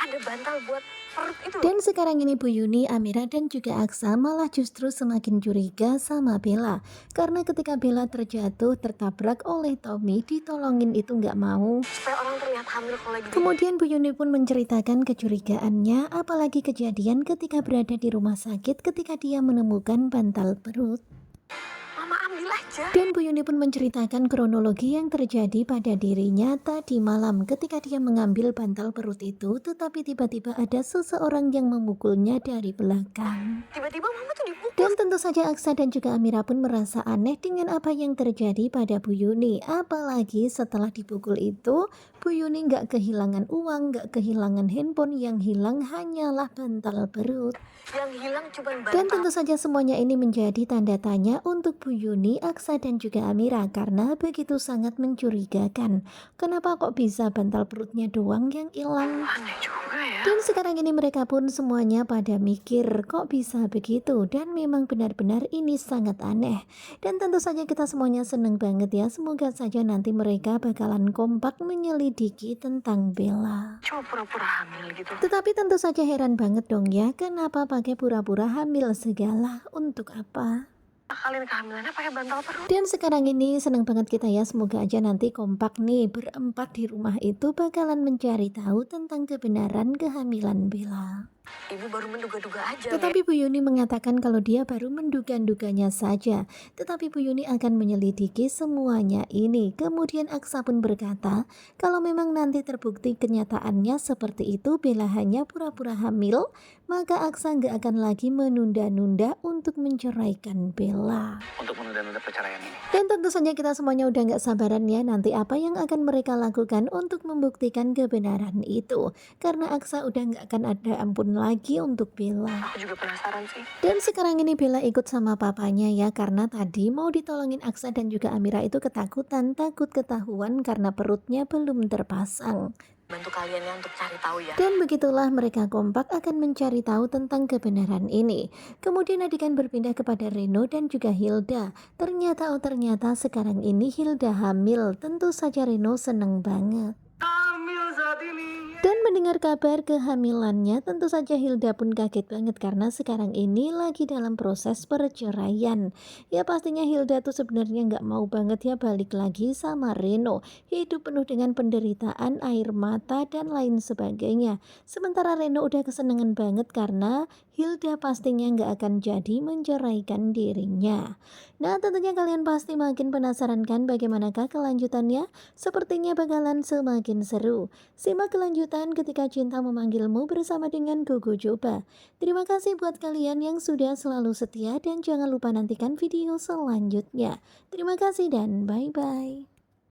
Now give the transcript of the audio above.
ada bantal buat perut itu loh. Dan sekarang ini Bu Yuni, Amira dan juga Aksa malah justru semakin curiga sama Bella. Karena ketika Bella terjatuh tertabrak oleh Tommy, ditolongin itu nggak mau. Supaya orang terlihat hamil kalau lagi di Kemudian Bu Yuni pun menceritakan kecurigaannya, apalagi kejadian ketika berada di rumah sakit ketika dia menemukan bantal perut. mama ambil aja. Dan Bu Yuni pun menceritakan kronologi yang terjadi pada dirinya tadi malam ketika dia mengambil bantal perut itu, tetapi tiba-tiba ada seseorang yang memukulnya dari belakang. Tiba-tiba mama tuh dipukul. Dan tentu saja Aksa dan juga Amira pun merasa aneh dengan apa yang terjadi pada Bu Yuni. Apalagi setelah dipukul itu, Bu Yuni nggak kehilangan uang, nggak kehilangan handphone, yang hilang hanyalah bantal perut. Yang hilang cuma Dan bantal. tentu saja semuanya ini menjadi tanda tanya untuk Bu Yuni, Aksa dan juga Amira karena begitu sangat mencurigakan. Kenapa kok bisa bantal perutnya doang yang hilang? Aneh juga ya. Dan sekarang ini mereka pun semuanya pada mikir kok bisa begitu, dan memang benar-benar ini sangat aneh. Dan tentu saja kita semuanya seneng banget ya, semoga saja nanti mereka bakalan kompak menyelidiki tentang Bella. Cuma pura-pura hamil gitu. Tetapi tentu saja heran banget dong ya, kenapa pakai pura-pura hamil segala, untuk apa? Akalin kehamilannya pakai bantal perut. Dan sekarang ini senang banget kita ya, semoga aja nanti kompak nih berempat di rumah itu bakalan mencari tahu tentang kebenaran kehamilan Bella. Ibu baru menduga-duga aja. Tetapi Bu Yuni mengatakan kalau dia baru menduga-duganya saja. Tetapi Bu Yuni akan menyelidiki semuanya ini. Kemudian Aksa pun berkata, kalau memang nanti terbukti kenyataannya seperti itu, Bella hanya pura-pura hamil, maka Aksa nggak akan lagi menunda-nunda untuk menceraikan Bella. Untuk menunda-nunda perceraian ini. Dan tentu saja kita semuanya udah nggak sabaran ya nanti apa yang akan mereka lakukan untuk membuktikan kebenaran itu. Karena Aksa udah nggak akan ada ampun lagi untuk Bella. Aku juga penasaran sih. Dan sekarang ini Bella ikut sama papanya ya, karena tadi mau ditolongin Aksa dan juga Amira itu ketakutan, takut ketahuan karena perutnya belum terpasang. Bantu kalian ya untuk cari tahu ya. Dan begitulah mereka kompak akan mencari tahu tentang kebenaran ini. Kemudian adegan berpindah kepada Reno dan juga Hilda. Ternyata sekarang ini Hilda hamil. Tentu saja Reno seneng banget. Hamil saat ini. Dan mendengar kabar kehamilannya, tentu saja Hilda pun kaget banget karena sekarang ini lagi dalam proses perceraian. Ya pastinya Hilda tuh sebenarnya nggak mau banget ya balik lagi sama Reno. Hidup penuh dengan penderitaan, air mata, dan lain sebagainya. Sementara Reno udah kesenangan banget karena Hilda pastinya nggak akan jadi menceraikan dirinya. Nah tentunya kalian pasti makin penasaran kan bagaimanakah kelanjutannya? Sepertinya bakalan semakin seru. Simak kelanjutan ketika cinta memanggilmu bersama dengan Gogo Joba. Terima kasih buat kalian yang sudah selalu setia dan jangan lupa nantikan video selanjutnya. Terima kasih dan bye-bye.